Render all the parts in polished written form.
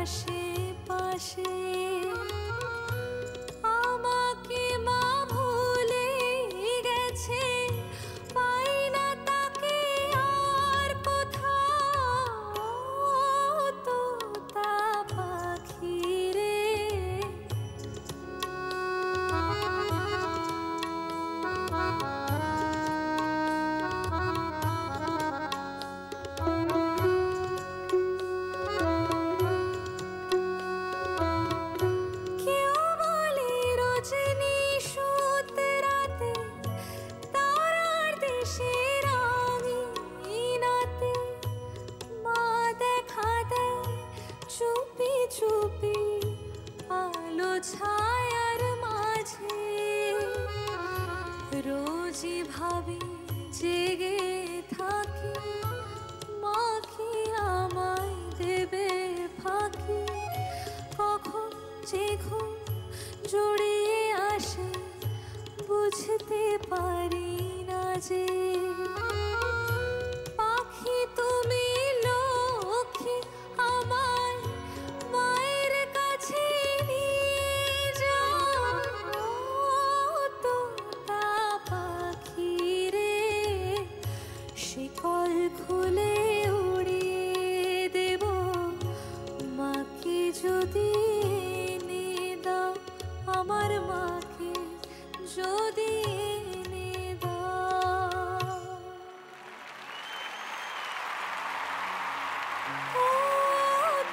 আশেপাশে আমাকে মা ভুলে গেছে, পাই না তাকে আর কোথাও। তোতা পাখি রে, চুপি আলো ছায়ার মাঝে রোজই ভাবি, জেগে থাকি, মা কি আমায় দেবে ফাঁকি। কখন যে ঘুম জড়িয়ে আসে বুঝতে পারি না যে। পাখি তুমি লক্ষ্মী, আমায় মায়ের কাছে নিয়ে যাও। তোতা পাখি রে, শিকল খুলে উড়িয়ে দেব, মাকে যদি এনে দাও, আমার মাকে যদি এনে দাও। ও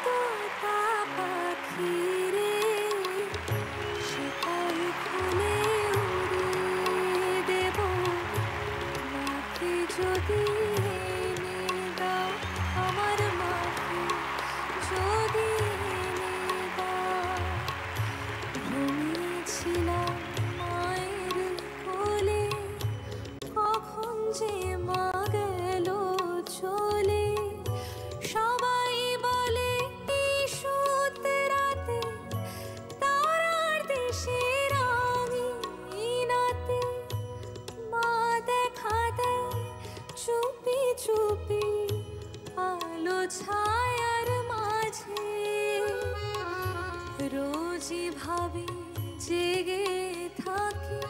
তোতা পাখি রে, শিকল খুলে উড়িয়ে দেব, মাকে যদি এনে দাও, আমার মাকে যদি এনে দাও। ঘুমিয়েছিলাম মায়ের কোলে, কখন যে মা গেল চলে। সবাই বলে ঈষৎ রাতে, তারার দেশে রঙিনাতে, মা দেখা দেয় চুপি চুপি আলো ছায়ার মাঝে। রোজই ভাবি, জেগে থাকি,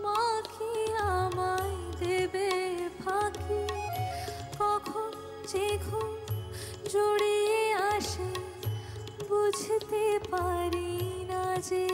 মা কি আমায় দেবে ফাঁকি। কখন যে ঘুম জড়িয়ে আসে বুঝতে পারি না যে।